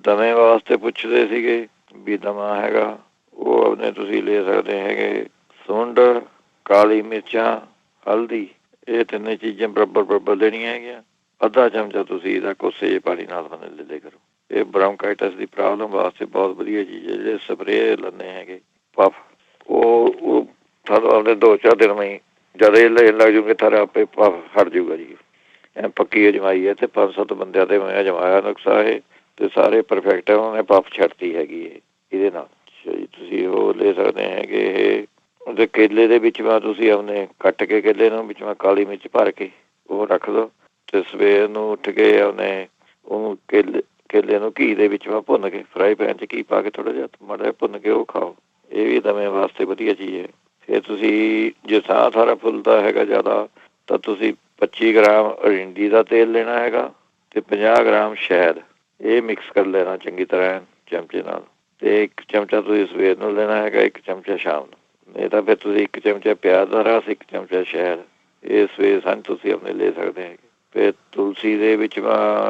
ਦਮੇ ਵਾਸਤੇ ਪੁੱਛਦੇ ਸੀਗੇ ਵੀ ਦਮਾ ਹੈਗਾ, ਉਹ ਆਪਣੇ ਤੁਸੀਂ ਲੈ ਸਕਦੇ ਹੈਗੇ ਸੁੰਡ, ਕਾਲੀ ਮਿਰਚਾਂ, ਹਲਦੀ, ਇਹ ਤਿੰਨੇ ਚੀਜ਼ਾਂ ਬਰਾਬਰ ਦੇਣੀਆਂ ਹੈਗੀਆਂ। ਅੱਧਾ ਚਮਚਾ ਤੁਸੀਂ ਇਹਦਾ ਕੋਸੇ ਜਿਹੇ ਪਾਣੀ ਨਾਲ ਲੈ ਲਿਆ ਕਰੋ। ਇਹ ਬ੍ਰੌਂਕਾਈਟਸ ਦੀ ਪ੍ਰੋਬਲਮ ਵਾਸਤੇ ਬਹੁਤ ਵਧੀਆ ਚੀਜ਼ ਹੈ। ਜਿਹੜੇ ਸਪਰੇਅ ਲੈਂਦੇ ਹੈਗੇ ਪਫ, ਉਹ ਤੁਹਾਨੂੰ ਆਪਣੇ 2-4 ਦਿਨ में ਜਦ ਇਹ ਲੈਣ ਲੱਗ ਜੂਗੇ ਥਾਰਾ ਆਪੇ ਪਫ ਹਟ ਜੂਗਾ ਜੀ। ਪੱਕੀ ਅਜਮਾਈ ਹੈ ਅਤੇ 5-7 ਬੰਦਿਆਂ 'ਤੇ ਮੈਂ ਅਜਮਾਇਆ ਨੁਕਸਾ ਇਹ, ਅਤੇ ਸਾਰੇ ਪਰਫੈਕਟ ਹੈ। ਉਹਨਾਂ ਨੇ ਪਫ ਛੱਡਤੀ ਹੈਗੀ ਇਹਦੇ ਨਾਲ। ਜੀ ਤੁਸੀਂ ਉਹ ਲੈ ਸਕਦੇ ਹੈਗੇ। ਇਹ ਉਹਦੇ ਕੇਲੇ ਦੇ ਵਿੱਚ ਮੈਂ ਤੁਸੀਂ ਆਪਣੇ ਕੱਟ ਕੇ ਕੇਲੇ ਨੂੰ ਵਿੱਚ ਮੈਂ ਕਾਲੀ ਮਿਰਚ ਭਰ ਕੇ ਉਹ ਰੱਖ ਲਓ, ਅਤੇ ਸਵੇਰ ਨੂੰ ਉੱਠ ਕੇ ਆਪਣੇ ਉਹਨੂੰ ਕੇਲੇ ਨੂੰ ਘੀ ਦੇ ਵਿੱਚ ਮੈਂ ਭੁੰਨ ਕੇ ਫਰਾਈ ਪੈਨ 'ਚ ਘੀ ਪਾ ਕੇ ਥੋੜ੍ਹਾ ਜਿਹਾ ਮਾੜਾ ਜਿਹਾ ਭੁੰਨ ਕੇ ਉਹ ਖਾਓ। ਇਹ ਵੀ ਦਮੇ ਵਾਸਤੇ ਵਧੀਆ ਚੀਜ਼ ਹੈ। ਫਿਰ ਤੁਸੀਂ ਜੇ ਸਾਹ ਸਾਰਾ ਫੁੱਲਦਾ ਹੈਗਾ ਜ਼ਿਆਦਾ ਤਾਂ ਤੁਸੀਂ 25 ਗ੍ਰਾਮ ਅਰਿੰਡੀ ਦਾ ਤੇਲ ਲੈਣਾ ਹੈਗਾ ਅਤੇ 50 ਗ੍ਰਾਮ ਸ਼ਹਿਦ, ਇਹ ਮਿਕਸ ਕਰ ਲੈਣਾ ਚੰਗੀ ਤਰ੍ਹਾਂ ਚਮਚੇ ਨਾਲ, ਅਤੇ 1 ਚਮਚਾ ਤੁਸੀਂ ਸਵੇਰ ਨੂੰ ਲੈਣਾ ਹੈਗਾ, 1 ਚਮਚਾ ਸ਼ਾਮ ਨੂੰ। ਨਹੀਂ ਤਾਂ ਫਿਰ ਤੁਸੀਂ 1 ਚਮਚਾ ਪਿਆਜ਼ ਦਾ ਰਸ, 1 ਚਮਚਾ ਸ਼ਹਿਦ, ਇਹ ਸਵੇਰ ਸਾਂਝ ਤੁਸੀਂ ਆਪਣੇ ਲੈ ਸਕਦੇ ਹੈਗੇ। ਫਿਰ ਤੁਲਸੀ ਦੇ ਵਿੱਚ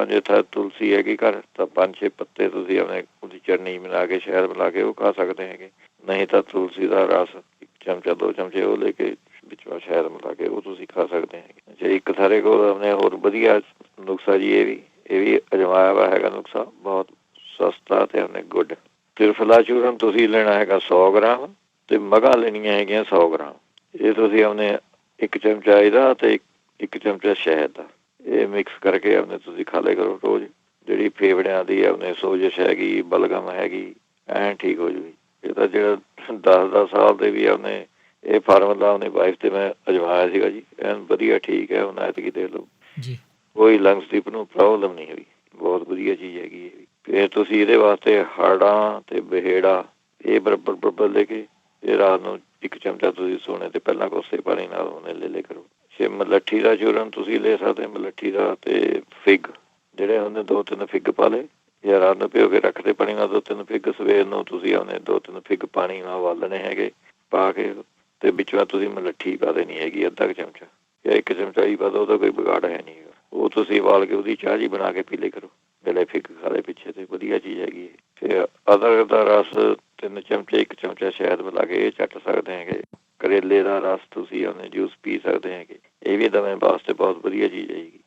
ਜੇ ਤਾਂ ਤੁਲਸੀ ਹੈਗੀ ਘਰ ਤਾਂ 5-6 ਪੱਤੇ ਤੁਸੀਂ ਆਪਣੇ ਉਹਦੀ ਚਟਨੀ ਬਣਾ ਕੇ ਸ਼ਹਿਦ ਮਿਲਾ ਕੇ ਉਹ ਖਾ ਸਕਦੇ ਹੈਗੇ। ਨਹੀਂ ਤਾਂ ਤੁਲਸੀ ਦਾ ਰਸ 1 ਚਮਚਾ 2 ਚਮਚੇ ਉਹ ਲੈ ਕੇ ਵਿੱਚ ਸ਼ਹਿਦ ਮਿਲਾ ਕੇ ਉਹ ਤੁਸੀਂ ਖਾ ਸਕਦੇ ਹੈਗੇ। ਜੇ ਇੱਕ ਸਾਰੇ ਕੋਲ ਆਪਣੇ ਹੋਰ ਵਧੀਆ ਨੁਕਸਾ ਜੀ, ਇਹ ਵੀ ਅਜਮਾਇਆ ਵਾ ਹੈਗਾ ਨੁਕਸਾ, ਬਹੁਤ ਸਸਤਾ ਅਤੇ ਆਪਣੇ ਗੁੱਡ। ਤ੍ਰਿਫਲਾ ਚੂਰਨ ਤੁਸੀਂ ਲੈਣਾ ਹੈਗਾ 100 ਗ੍ਰਾਮ, ਅਤੇ ਮਗਾਂ ਲੈਣੀਆਂ ਹੈਗੀਆਂ 100 ਗ੍ਰਾਮ। ਇਹ ਤੁਸੀਂ ਆਪਣੇ 1 ਚਮਚਾ ਇਹਦਾ ਅਤੇ 1 ਚਮਚਾ ਸ਼ਹਿਦ ਦਾ ਇਹ ਮਿਕਸ ਕਰਕੇ ਆਪਣੇ ਤੁਸੀਂ ਖਾ ਲਿਆ ਕਰੋ ਰੋਜ਼। ਜਿਹੜੀ ਫੇਫੜਿਆਂ ਦੀ ਆਪਣੇ ਸੋਜਿਸ਼ ਹੈਗੀ, ਬਲਗਮ ਹੈਗੀ, ਐਂ ਠੀਕ ਹੋ ਜੂਗੀ। ਇਹ ਤਾਂ ਜਿਹੜਾ 10-10 ਸਾਲ ਦੇ ਵੀ ਆਪਣੇ ਇਹ ਫਾਰਮੂਲਾ ਆਪਣੀ ਵਾਈਫ 'ਤੇ ਮੈਂ ਅਜਮਾਇਆ ਸੀਗਾ ਜੀ, ਐਨ ਵਧੀਆ ਠੀਕ ਹੈ। ਹੁਣ ਐਤਕੀ ਦੇਖ ਲਓ ਜੀ, ਕੋਈ ਲੰਗਸ ਦੀ ਨੂੰ ਪ੍ਰੋਬਲਮ ਨਹੀਂ ਹੋਈ, ਬਹੁਤ ਵਧੀਆ ਚੀਜ਼ ਹੈਗੀ ਇਹ। ਫਿਰ ਤੁਸੀਂ ਇਹਦੇ ਵਾਸਤੇ ਹਾੜਾਂ ਅਤੇ ਬਹੇੜਾ ਇਹ ਬਰਾਬਰ ਲੈ ਕੇ ਇਹ ਰਾਤ ਨੂੰ 1 ਚਮਚਾ ਤੁਸੀਂ ਸੋਣੇ ਤੋਂ ਪਹਿਲਾਂ ਕੋਸੇ ਪਾਣੀ ਨਾਲ ਉਹਨੇ ਲੈ ਲਿਆ ਕਰੋ। ਜੇ ਮਲੱਠੀ ਦਾ ਚੂਰਨ ਤੁਸੀਂ ਲੈ ਸਕਦੇ, ਮਲੱਠੀ ਦਾ ਅਤੇ ਫਿੱਗ ਜਿਹੜੇ ਉਹਨੇ 2-3 ਫਿੱਗ ਪਾ ਲਏ, ਜਾਂ ਰਾਤ ਨੂੰ ਭਿਓ ਕੇ ਰੱਖਦੇ ਪਾਣੀ ਨਾਲ 2-3 ਫਿੱਗ, ਸਵੇਰ ਨੂੰ ਤੁਸੀਂ ਉਹਨੇ 2-3 ਫਿੱਗ ਪਾਣੀ ਨਾਲ ਉਬਾਲਣੇ ਹੈਗੇ ਪਾ ਕੇ, ਅਤੇ ਵਿੱਚੋਂ ਤੁਸੀਂ ਮਲੱਠੀ ਪਾ ਦੇਣੀ ਹੈਗੀ ਅੱਧਾ ਕੁ ਚਮਚਾ ਜਾਂ 1 ਚਮਚਾ ਹੀ ਪਾ ਦਿਓ, ਉਹਦਾ ਕੋਈ ਵਿਗਾੜ ਹੈ ਨਹੀਂ। ਉਹ ਤੁਸੀਂ ਉਬਾਲ ਕੇ ਉਹਦੀ ਚਾਹ ਜੀ ਬਣਾ ਕੇ ਪੀ ਲਿਆ ਕਰੋ, ਪਹਿਲੇ ਫਿੱਗ ਖਾ ਲਏ ਪਿੱਛੇ, ਅਤੇ ਵਧੀਆ ਚੀਜ਼ ਹੈਗੀ। ਫਿਰ ਅਦਰਕ ਦਾ ਰਸ 3 ਚਮਚੇ 1 ਚਮਚਾ ਸ਼ਹਿਦ ਮਿਲਾ ਕੇ ਇਹ ਚੱਟ ਸਕਦੇ ਹੈਗੇ। ਕਰੇਲੇ ਦਾ ਰਸ ਤੁਸੀਂ ਉਹਨੇ ਜੂਸ ਪੀ ਸਕਦੇ ਹੈਗੇ। ਇਹ ਵੀ ਦਮੇ ਵਾਸਤੇ ਬਹੁਤ ਵਧੀਆ ਚੀਜ਼ ਹੈਗੀ।